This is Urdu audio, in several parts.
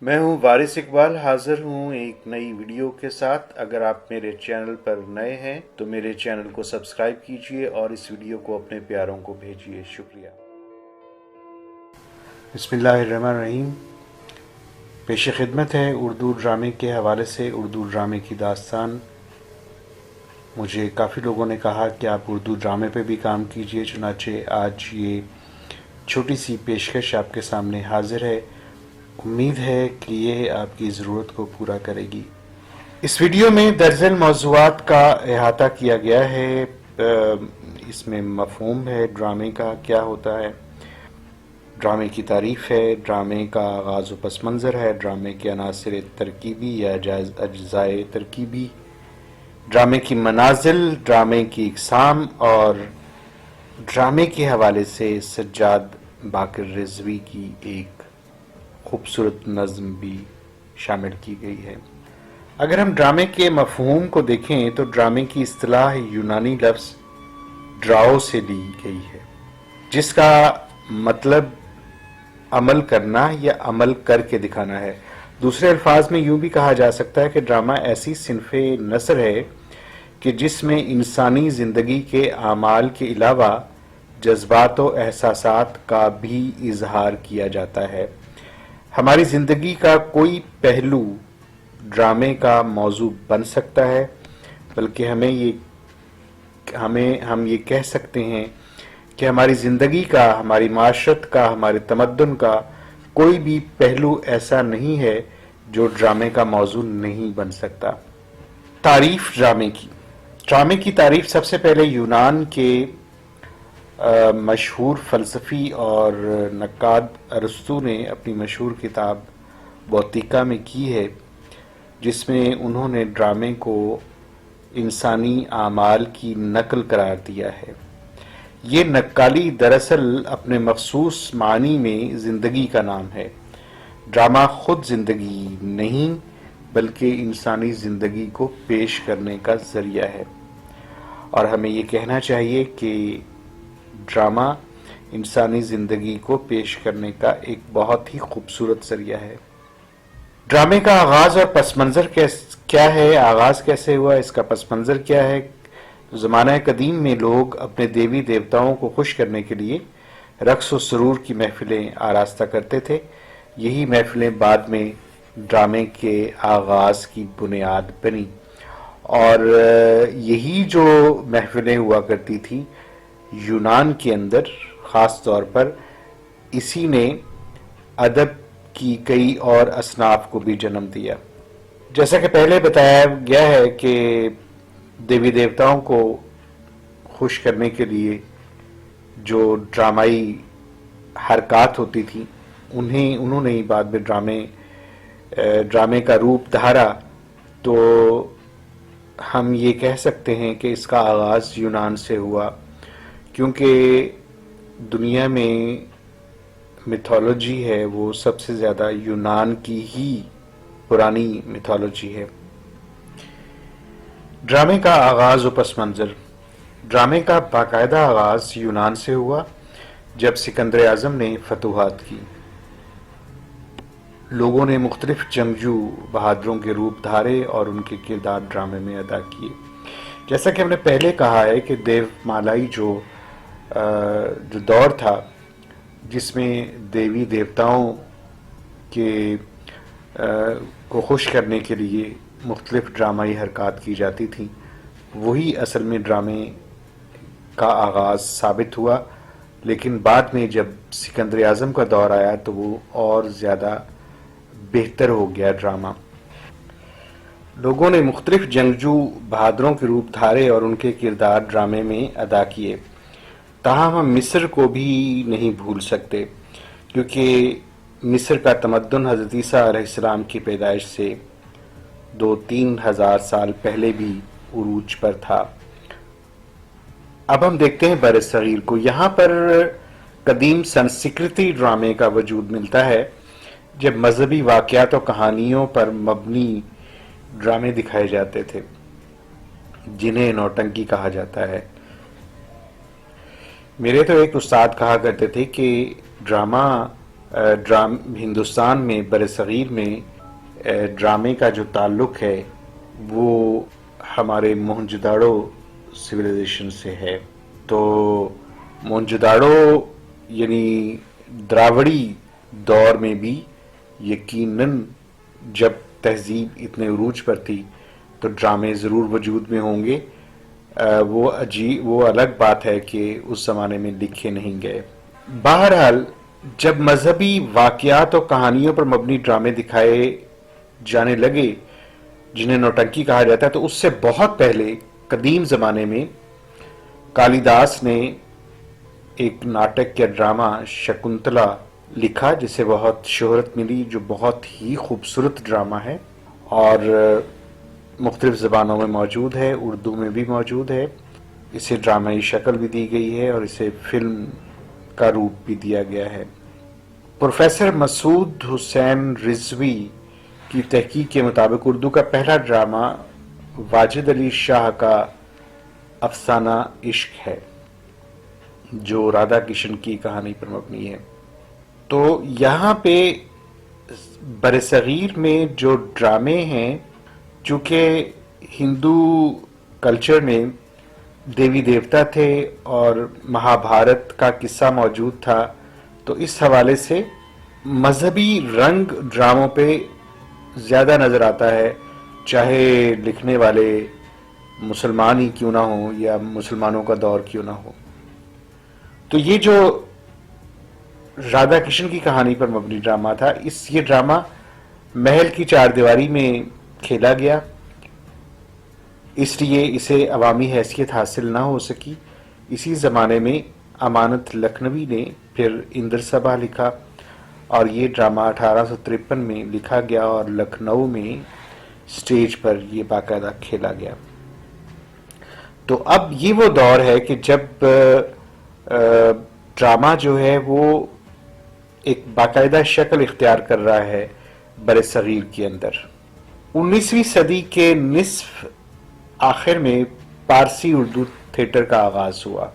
میں ہوں وارث اقبال، حاضر ہوں ایک نئی ویڈیو کے ساتھ۔ اگر آپ میرے چینل پر نئے ہیں تو میرے چینل کو سبسکرائب کیجئے اور اس ویڈیو کو اپنے پیاروں کو بھیجئے۔ شکریہ۔ بسم اللہ الرحمن الرحیم۔ پیش خدمت ہے اردو ڈرامے کے حوالے سے اردو ڈرامے کی داستان۔ مجھے کافی لوگوں نے کہا کہ آپ اردو ڈرامے پہ بھی کام کیجئے، چنانچہ آج یہ چھوٹی سی پیشکش آپ کے سامنے حاضر ہے۔ امید ہے کہ یہ آپ کی ضرورت کو پورا کرے گی۔ اس ویڈیو میں درجن موضوعات کا احاطہ کیا گیا ہے۔ اس میں مفہوم ہے ڈرامے کا کیا ہوتا ہے، ڈرامے کی تعریف ہے، ڈرامے کا آغاز و پس منظر ہے، ڈرامے کے عناصر ترکیبی یا اجزائے ترکیبی، ڈرامے کی منازل، ڈرامے کی اقسام، اور ڈرامے کے حوالے سے سجاد باقر رضوی کی ایک خوبصورت نظم بھی شامل کی گئی ہے۔ اگر ہم ڈرامے کے مفہوم کو دیکھیں تو ڈرامے کی اصطلاح یونانی لفظ ڈراؤ سے لی گئی ہے، جس کا مطلب عمل کرنا یا عمل کر کے دکھانا ہے۔ دوسرے الفاظ میں یوں بھی کہا جا سکتا ہے کہ ڈرامہ ایسی صنف نثر ہے کہ جس میں انسانی زندگی کے اعمال کے علاوہ جذبات و احساسات کا بھی اظہار کیا جاتا ہے۔ ہماری زندگی کا کوئی پہلو ڈرامے کا موضوع بن سکتا ہے، بلکہ ہم یہ کہہ سکتے ہیں کہ ہماری زندگی کا، ہماری معاشرت کا، ہمارے تمدن کا کوئی بھی پہلو ایسا نہیں ہے جو ڈرامے کا موضوع نہیں بن سکتا۔ تعریف ڈرامے کی تعریف سب سے پہلے یونان کے مشہور فلسفی اور نقاد ارسطو نے اپنی مشہور کتاب بوتیکا میں کی ہے، جس میں انہوں نے ڈرامے کو انسانی اعمال کی نقل قرار دیا ہے۔ یہ نقالی دراصل اپنے مخصوص معنی میں زندگی کا نام ہے۔ ڈرامہ خود زندگی نہیں بلکہ انسانی زندگی کو پیش کرنے کا ذریعہ ہے، اور ہمیں یہ کہنا چاہیے کہ ڈرامہ انسانی زندگی کو پیش کرنے کا ایک بہت ہی خوبصورت ذریعہ ہے۔ ڈرامے کا آغاز اور پس منظر کیا ہے؟ آغاز کیسے ہوا، اس کا پس منظر کیا ہے؟ زمانہ قدیم میں لوگ اپنے دیوی دیوتاؤں کو خوش کرنے کے لیے رقص و سرور کی محفلیں آراستہ کرتے تھے۔ یہی محفلیں بعد میں ڈرامے کے آغاز کی بنیاد بنی، اور یہی جو محفلیں ہوا کرتی تھی یونان کے اندر خاص طور پر، اسی نے ادب کی کئی اور اصناف کو بھی جنم دیا۔ جیسا کہ پہلے بتایا گیا ہے کہ دیوی دیوتاؤں کو خوش کرنے کے لیے جو ڈرامائی حرکات ہوتی تھیں انہوں نے ہی بعد میں ڈرامے کا روپ دھارا، تو ہم یہ کہہ سکتے ہیں کہ اس کا آغاز یونان سے ہوا، کیونکہ دنیا میں میتھولوجی ہے وہ سب سے زیادہ یونان کی ہی پرانی میتھولوجی ہے۔ ڈرامے کا آغاز و پس منظر۔ ڈرامے کا باقاعدہ آغاز یونان سے ہوا جب سکندر اعظم نے فتوحات کی۔ لوگوں نے مختلف جنگجو بہادروں کے روپ دھارے اور ان کے کردار ڈرامے میں ادا کیے۔ جیسا کہ ہم نے پہلے کہا ہے کہ دیو مالائی جو دور تھا جس میں دیوی دیوتاؤں کو خوش کرنے کے لیے مختلف ڈرامائی حرکات کی جاتی تھیں، وہی اصل میں ڈرامے کا آغاز ثابت ہوا، لیکن بعد میں جب سکندر اعظم کا دور آیا تو وہ اور زیادہ بہتر ہو گیا ڈرامہ۔ لوگوں نے مختلف جنگجو بہادروں کے روپ دھارے اور ان کے کردار ڈرامے میں ادا کیے۔ تاہم ہم مصر کو بھی نہیں بھول سکتے، کیونکہ مصر کا تمدن حضرت عیسیٰ علیہ السلام کی پیدائش سے 2-3 ہزار سال پہلے بھی عروج پر تھا۔ اب ہم دیکھتے ہیں بر صغیر کو۔ یہاں پر قدیم سنسکرتی ڈرامے کا وجود ملتا ہے، جب مذہبی واقعات و کہانیوں پر مبنی ڈرامے دکھائے جاتے تھے جنہیں نوٹنکی کہا جاتا ہے۔ میرے تو ایک استاد کہا کرتے تھے کہ ڈرامہ ہندوستان میں بر صغیر میں ڈرامے کا جو تعلق ہے وہ ہمارے موہنجوداڑو سویلائزیشن سے ہے. تو موہنجوداڑو یعنی دراوڑی دور میں بھی یقیناً جب تہذیب اتنے عروج پر تھی تو ڈرامے ضرور وجود میں ہوں گے. وہ الگ بات ہے کہ اس زمانے میں لکھے نہیں گئے. بہرحال جب مذہبی واقعات اور کہانیوں پر مبنی ڈرامے دکھائے جانے لگے جنہیں نوٹنکی کہا جاتا ہے تو اس سے بہت پہلے قدیم زمانے میں کالی داس نے ایک ناٹک یا ڈرامہ شکنتلا لکھا جسے بہت شہرت ملی، جو بہت ہی خوبصورت ڈرامہ ہے اور مختلف زبانوں میں موجود ہے، اردو میں بھی موجود ہے. اسے ڈرامائی شکل بھی دی گئی ہے اور اسے فلم کا روپ بھی دیا گیا ہے. پروفیسر مسعود حسین رضوی کی تحقیق کے مطابق اردو کا پہلا ڈرامہ واجد علی شاہ کا افسانہ عشق ہے جو رادھا کشن کی کہانی پر مبنی ہے. تو یہاں پہ برصغیر میں جو ڈرامے ہیں، چونکہ ہندو کلچر میں دیوی دیوتا تھے اور مہابھارت کا قصہ موجود تھا، تو اس حوالے سے مذہبی رنگ ڈراموں پہ زیادہ نظر آتا ہے، چاہے لکھنے والے مسلمان ہی کیوں نہ ہوں یا مسلمانوں کا دور کیوں نہ ہو. تو یہ جو رادھا کشن کی کہانی پر مبنی ڈرامہ تھا، یہ ڈرامہ محل کی چار دیواری میں کھیلا گیا، اس لیے اسے عوامی حیثیت حاصل نہ ہو سکی. اسی زمانے میں امانت لکھنوی نے پھر اندر سبھا لکھا اور یہ ڈرامہ 1853 میں لکھا گیا اور لکھنؤ میں سٹیج پر یہ باقاعدہ کھیلا گیا. تو اب یہ وہ دور ہے کہ جب ڈرامہ جو ہے وہ ایک باقاعدہ شکل اختیار کر رہا ہے بر صغیر کے اندر. 19ویں صدی کے نصف آخر میں پارسی اردو تھیٹر کا آغاز ہوا.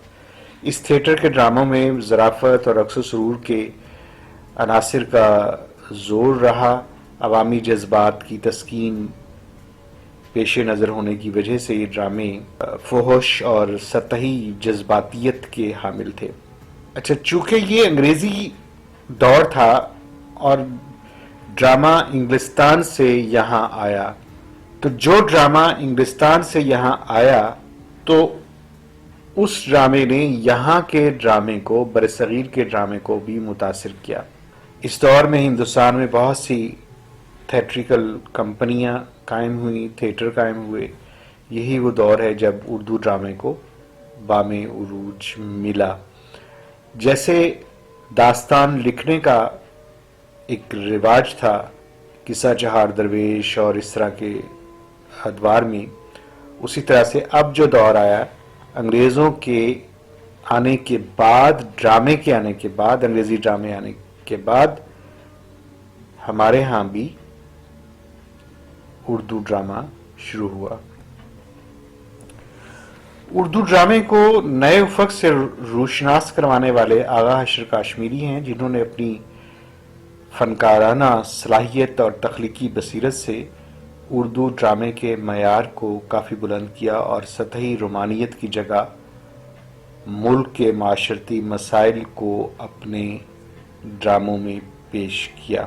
اس تھیٹر کے ڈراموں میں ظرافت اور رقص و سرور کے عناصر کا زور رہا. عوامی جذبات کی تسکین پیش نظر ہونے کی وجہ سے یہ ڈرامے فحش اور سطحی جذباتیت کے حامل تھے. اچھا، چونکہ یہ انگریزی دور تھا اور ڈرامہ انگلستان سے یہاں آیا، تو جو ڈرامہ انگلستان سے یہاں آیا تو اس ڈرامے نے یہاں کے ڈرامے کو، برصغیر کے ڈرامے کو بھی متاثر کیا. اس دور میں ہندوستان میں بہت سی تھیٹریکل کمپنیاں قائم ہوئیں، تھیٹر قائم ہوئے. یہی وہ دور ہے جب اردو ڈرامے کو بام عروج ملا. جیسے داستان لکھنے کا ایک رواج تھا قصہ چہار درویش اور اس طرح کے ادوار میں، اسی طرح سے اب جو دور آیا انگریزوں کے آنے کے بعد، ڈرامے کے آنے کے بعد، انگریزی ڈرامے آنے کے بعد ہمارے ہاں بھی اردو ڈرامہ شروع ہوا. اردو ڈرامے کو نئے افق سے روشناس کروانے والے آغا حشر کاشمیری ہیں، جنہوں نے اپنی فنکارانہ صلاحیت اور تخلیقی بصیرت سے اردو ڈرامے کے معیار کو کافی بلند کیا اور سطحی رومانیت کی جگہ ملک کے معاشرتی مسائل کو اپنے ڈراموں میں پیش کیا.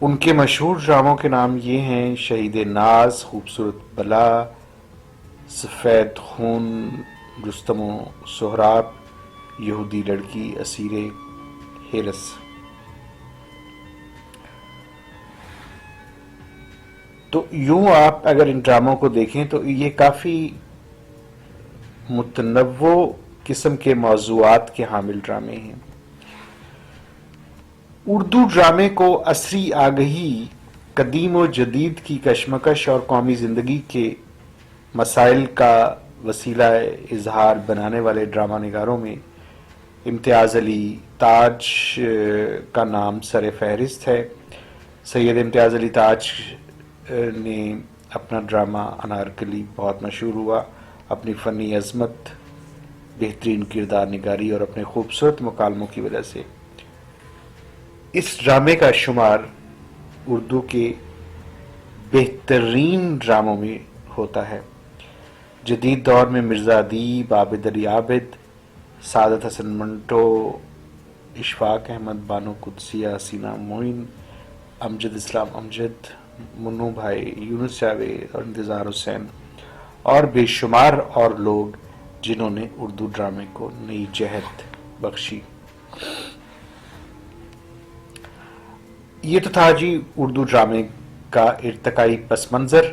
ان کے مشہور ڈراموں کے نام یہ ہیں: شہید ناز، خوبصورت بلا، سفید خون، رستم و سہراب، یہودی لڑکی، اسیر حرس. تو یوں آپ اگر ان ڈراموں کو دیکھیں تو یہ کافی متنوع قسم کے موضوعات کے حامل ڈرامے ہیں. اردو ڈرامے کو عصری آگہی، قدیم و جدید کی کشمکش اور قومی زندگی کے مسائل کا وسیلہ اظہار بنانے والے ڈرامہ نگاروں میں امتیاز علی تاج کا نام سر فہرست ہے. سید امتیاز علی تاج نے اپنا ڈرامہ انارکلی بہت مشہور ہوا، اپنی فنی عظمت بہترین کردار نگاری اور اپنے خوبصورت مکالموں کی وجہ سے اس ڈرامے کا شمار اردو کے بہترین ڈراموں میں ہوتا ہے۔ جدید دور میں مرزا ادیب، عابد علی عابد، سعادت حسن منٹو، اشفاق احمد، بانو قدسیہ، حسینہ معین، امجد اسلام امجد، منو بھائی، یونس جاوید اور انتظار حسین اور بے شمار اور لوگ جنہوں نے اردو ڈرامے کو نئی جہت بخشی۔ یہ تو تھا جی اردو ڈرامے کا ارتقائی پس منظر۔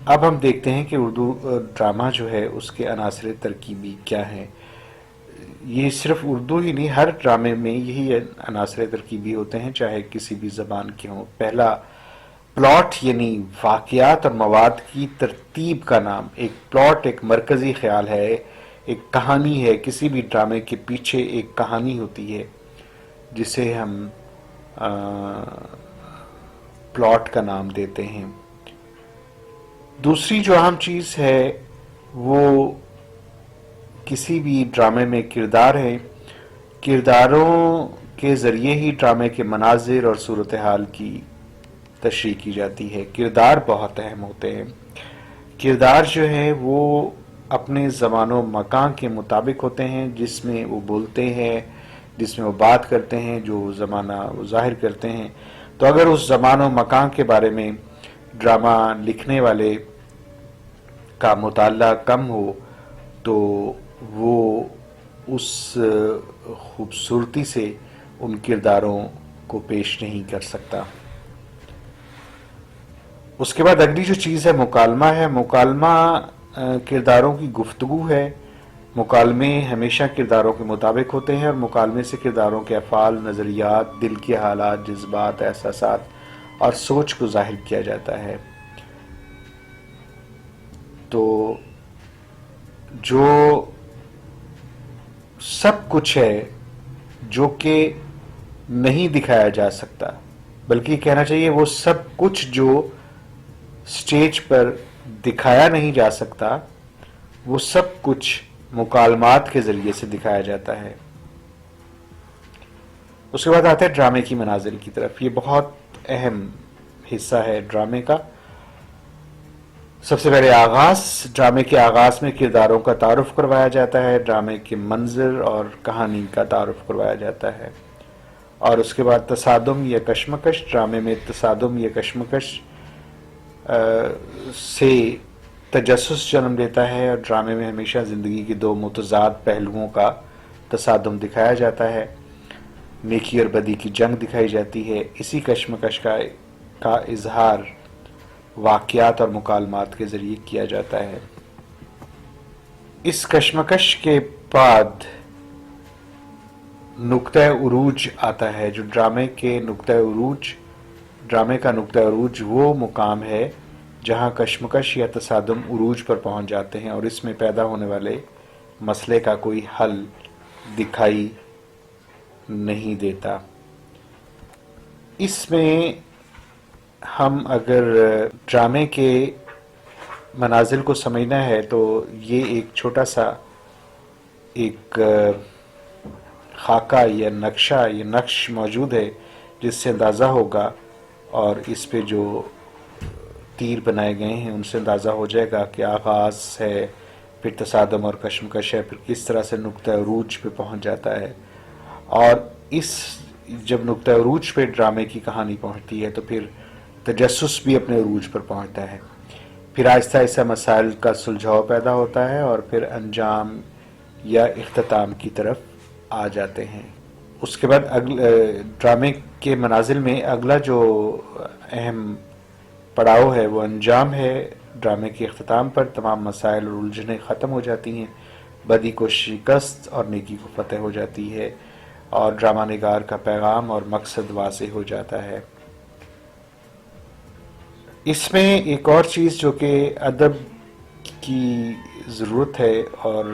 اب ہم دیکھتے ہیں کہ اردو ڈرامہ جو ہے اس کے عناصر ترکیبی کیا ہیں۔ یہ صرف اردو ہی نہیں، ہر ڈرامے میں یہی عناصر ترکیبی ہوتے ہیں، چاہے کسی بھی زبان کے ہوں۔ پہلا، پلاٹ یعنی واقعات اور مواد کی ترتیب کا نام۔ ایک پلاٹ ایک مرکزی خیال ہے، ایک کہانی ہے۔ کسی بھی ڈرامے کے پیچھے ایک کہانی ہوتی ہے جسے ہم پلاٹ کا نام دیتے ہیں۔ دوسری جو اہم چیز ہے وہ کسی بھی ڈرامے میں کردار ہے۔ کرداروں کے ذریعے ہی ڈرامے کے مناظر اور صورتحال کی تشریح کی جاتی ہے۔ کردار بہت اہم ہوتے ہیں۔ کردار جو ہے وہ اپنے زمان و مکان کے مطابق ہوتے ہیں، جس میں وہ بولتے ہیں، جس میں وہ بات کرتے ہیں، جو زمانہ وہ ظاہر کرتے ہیں۔ تو اگر اس زمان و مکان کے بارے میں ڈرامہ لکھنے والے کا مطالعہ کم ہو تو وہ اس خوبصورتی سے ان کرداروں کو پیش نہیں کر سکتا۔ اس کے بعد اگلی جو چیز ہے مکالمہ ہے۔ مکالمہ کرداروں کی گفتگو ہے۔ مکالمے ہمیشہ کرداروں کے مطابق ہوتے ہیں اور مکالمے سے کرداروں کے افعال، نظریات، دل کے حالات، جذبات، احساسات اور سوچ کو ظاہر کیا جاتا ہے۔ تو جو سب کچھ ہے جو کہ نہیں دکھایا جا سکتا، بلکہ کہنا چاہیے وہ سب کچھ جو سٹیج پر دکھایا نہیں جا سکتا، وہ سب کچھ مکالمات کے ذریعے سے دکھایا جاتا ہے۔ اس کے بعد آتے ہیں ڈرامے کی منازل کی طرف۔ یہ بہت اہم حصہ ہے ڈرامے کا۔ سب سے پہلے آغاز۔ ڈرامے کے آغاز میں کرداروں کا تعارف کروایا جاتا ہے، ڈرامے کے منظر اور کہانی کا تعارف کروایا جاتا ہے۔ اور اس کے بعد تصادم یا کشمکش۔ ڈرامے میں تصادم یا کشمکش سے تجسس جنم لیتا ہے اور ڈرامے میں ہمیشہ زندگی کے دو متضاد پہلوؤں کا تصادم دکھایا جاتا ہے۔ نیکی اور بدی کی جنگ دکھائی جاتی ہے۔ اسی کشمکش کا اظہار واقعات اور مکالمات کے ذریعے کیا جاتا ہے۔ اس کشمکش کے بعد نقطہ عروج آتا ہے۔ جو ڈرامے کا نقطہ عروج وہ مقام ہے جہاں کشمکش یا تصادم عروج پر پہنچ جاتے ہیں اور اس میں پیدا ہونے والے مسئلے کا کوئی حل دکھائی نہیں دیتا۔ اس میں ہم اگر ڈرامے کے منازل کو سمجھنا ہے تو یہ ایک چھوٹا سا ایک خاکہ یا نقشہ یا نقش موجود ہے جس سے اندازہ ہوگا، اور اس پہ جو تیر بنائے گئے ہیں ان سے اندازہ ہو جائے گا کہ آغاز ہے، پھر تصادم اور کشمکش ہے، پھر کس طرح سے نقطہ عروج پہ پہنچ جاتا ہے۔ اور جب نقطہ عروج پہ ڈرامے کی کہانی پہنچتی ہے تو پھر تجسس بھی اپنے عروج پر پہنچتا ہے، پھر آہستہ آہستہ مسائل کا سلجھاؤ پیدا ہوتا ہے اور پھر انجام یا اختتام کی طرف آ جاتے ہیں۔ اس کے بعد ڈرامے کے منازل میں اگلا جو اہم پڑاؤ ہے وہ انجام ہے۔ ڈرامے کے اختتام پر تمام مسائل اور الجھنیں ختم ہو جاتی ہیں، بدی کو شکست اور نیکی کو فتح ہو جاتی ہے اور ڈرامہ نگار کا پیغام اور مقصد واضح ہو جاتا ہے۔ اس میں ایک اور چیز جو کہ ادب کی ضرورت ہے اور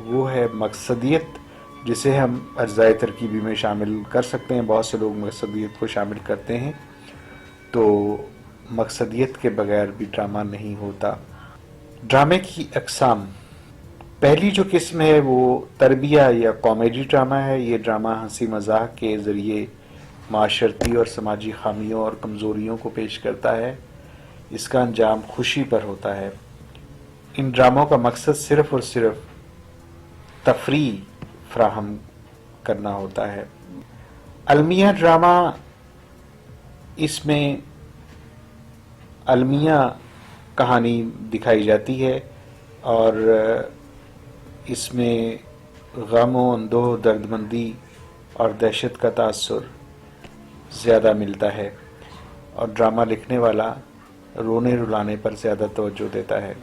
وہ ہے مقصدیت، جسے ہم اجزائے ترکیبی میں شامل کر سکتے ہیں۔ بہت سے لوگ مقصدیت کو شامل کرتے ہیں، تو مقصدیت کے بغیر بھی ڈرامہ نہیں ہوتا۔ ڈرامے کی اقسام۔ پہلی جو قسم ہے وہ تربیہ یا کامیڈی ڈرامہ ہے. یہ ڈرامہ ہنسی مذاق کے ذریعے معاشرتی اور سماجی خامیوں اور کمزوریوں کو پیش کرتا ہے. اس کا انجام خوشی پر ہوتا ہے. ان ڈراموں کا مقصد صرف اور صرف تفریح فراہم کرنا ہوتا ہے. المیہ ڈرامہ، اس میں المیہ کہانی دکھائی جاتی ہے اور اس میں غم و اندوہ، درد مندی اور دہشت کا تاثر زیادہ ملتا ہے، اور ڈرامہ لکھنے والا رونے رلانے پر زیادہ توجہ دیتا ہے.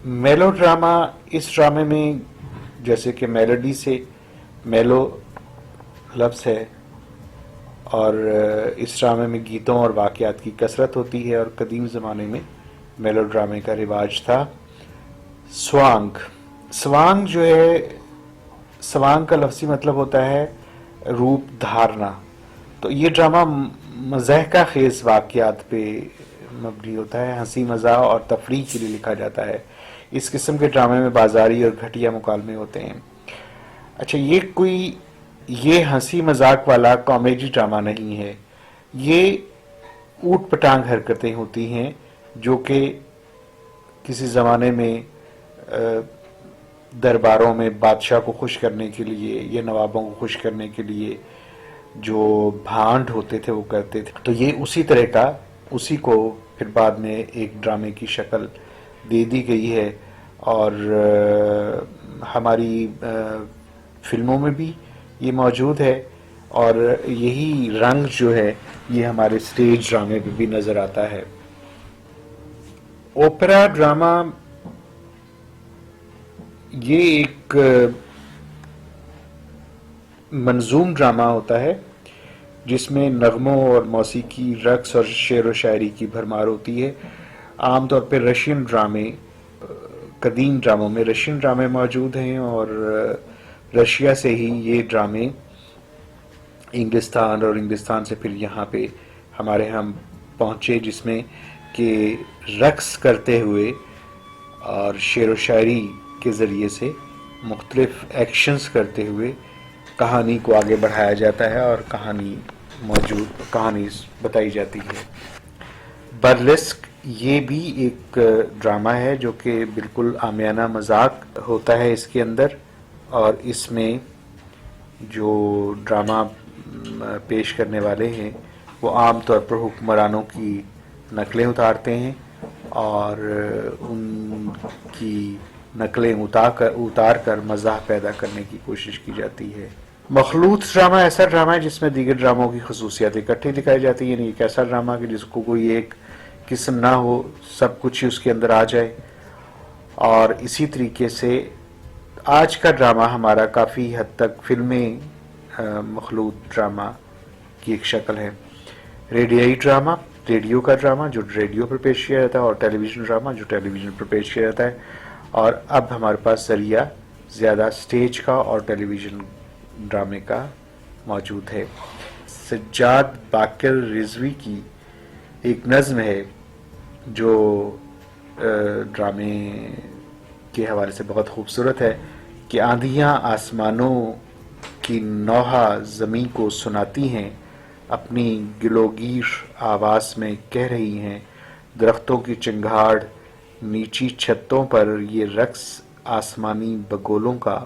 میلو ڈرامہ، اس ڈرامے میں جیسے کہ میلوڈی سے میلو لفظ ہے، اور اس ڈرامے میں گیتوں اور واقعات کی کثرت ہوتی ہے، اور قدیم زمانے میں میلو ڈرامے کا رواج تھا. سوانگ جو ہے، سوانگ کا لفظی مطلب ہوتا ہے روپ دھارنا. تو یہ ڈرامہ مضحکہ خیز واقعات پہ مبنی ہوتا ہے، ہنسی مزاح اور تفریح کے لیے لکھا جاتا ہے. اس قسم کے ڈرامے میں بازاری اور گھٹیا مکالمے ہوتے ہیں. اچھا، یہ ہنسی مذاق والا کامیڈی ڈرامہ نہیں ہے. یہ اوٹ پٹانگ حرکتیں ہوتی ہیں جو کہ کسی زمانے میں درباروں میں بادشاہ کو خوش کرنے کے لیے یا نوابوں کو خوش کرنے کے لیے جو بھانڈ ہوتے تھے وہ کرتے تھے. تو یہ اسی کو پھر بعد میں ایک ڈرامے کی شکل دے دی گئی ہے، اور ہماری فلموں میں بھی یہ موجود ہے، اور یہی رنگ جو ہے یہ ہمارے سٹیج ڈرامے پہ بھی نظر آتا ہے. اوپرا ڈرامہ یہ ایک منظوم ڈرامہ ہوتا ہے جس میں نغموں اور موسیقی، رقص اور شعر و شاعری کی بھرمار ہوتی ہے. عام طور پہ رشین ڈرامے، قدیم ڈراموں میں رشین ڈرامے موجود ہیں، اور رشیا سے ہی یہ ڈرامے انگلستان، اور انگلستان سے پھر یہاں پہ ہمارے ہم پہنچے، جس میں کہ رقص کرتے ہوئے اور شعر و شاعری کے ذریعے سے مختلف ایکشنز کرتے ہوئے کہانی کو آگے بڑھایا جاتا ہے اور کہانی بتائی جاتی ہے. برلسک یہ بھی ایک ڈرامہ ہے جو کہ بالکل عامیانہ مذاق ہوتا ہے اس کے اندر، اور اس میں جو ڈرامہ پیش کرنے والے ہیں وہ عام طور پر حکمرانوں کی نقلیں اتارتے ہیں، اور ان کی نقلیں اتار کر مزاح پیدا کرنے کی کوشش کی جاتی ہے. مخلوط ڈرامہ ایسا ڈرامہ ہے جس میں دیگر ڈراموں کی خصوصیات اکٹھی دکھائی جاتی ہیں. یعنی ایک ایسا ڈرامہ کہ جس کو کوئی ایک قسم نہ ہو، سب کچھ ہی اس کے اندر آ جائے. اور اسی طریقے سے آج کا ڈرامہ ہمارا کافی حد تک فلمیں مخلوط ڈرامہ کی ایک شکل ہے. ریڈیائی ڈرامہ، ریڈیو کا ڈرامہ جو ریڈیو پر پیش کیا جاتا ہے، اور ٹیلی ویژن ڈرامہ جو ٹیلی ویژن پر پیش کیا جاتا ہے. اور اب ہمارے پاس ذریعہ زیادہ سٹیج کا اور ٹیلی ویژن ڈرامے کا موجود ہے. سجاد باقر رضوی کی ایک نظم ہے جو ڈرامے کے حوالے سے بہت خوبصورت ہے کہ آندھیاں آسمانوں کی نوحہ زمیں کو سناتی ہیں، اپنی گلوگیر آواز میں کہہ رہی ہیں. درختوں کی چنگھاڑ نیچی چھتوں پر یہ رقص آسمانی بگولوں کا،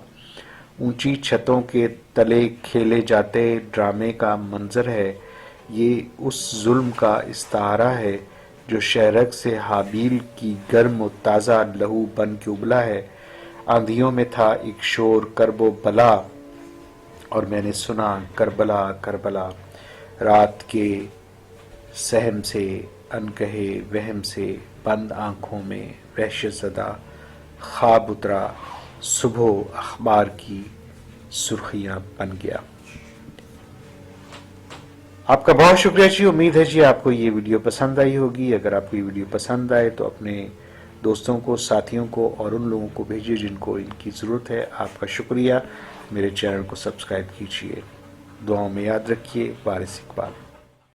اونچی چھتوں کے تلے کھیلے جاتے ڈرامے کا منظر ہے. یہ اس ظلم کا استعارہ ہے جو شہرگ سے حابیل کی گرم و تازہ لہو بن کے ابلا ہے. آندھیوں میں تھا ایک شور کرب و بلا، اور میں نے سنا کربلا کربلا. رات کے سہم سے انکہے وہم سے بند آنکھوں میں وحشت زدہ خواب اترا، صبح اخبار کی سرخیاں بن گیا. آپ کا بہت شکریہ جی. امید ہے جی آپ کو یہ ویڈیو پسند آئی ہوگی. اگر آپ کو یہ ویڈیو پسند آئے تو اپنے دوستوں کو، ساتھیوں کو اور ان لوگوں کو بھیجیے جن کو ان کی ضرورت ہے. آپ کا شکریہ. میرے چینل کو سبسکرائب کیجیے. دعاؤں میں یاد رکھیے. وارث اقبال.